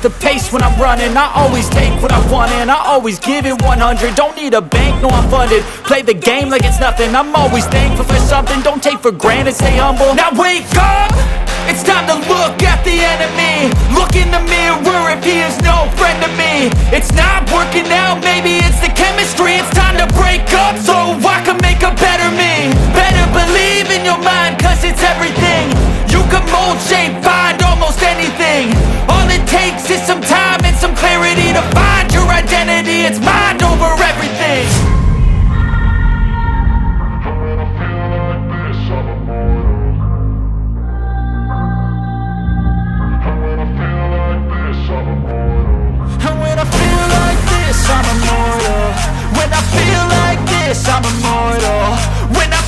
the pace when I'm running. I always take what I want and I always give it 100. Don't need a bank, no I'm funded. Play the game like it's nothing. I'm always thankful for something. Don't take for granted, stay humble. Now wake up! It's time to look at the enemy. Look in the mirror if he is no friend to me. It's not working out, maybe it's the chemistry. It's time to break up so I can make a better me. Better believe in your mind, cause it's everything. You can mold, shape, find almost anything. All it takes is some time and some clarity to find your identity. It's mind over everything. And when I feel like this, I'm immortal. When I feel like this, I'm immortal. When I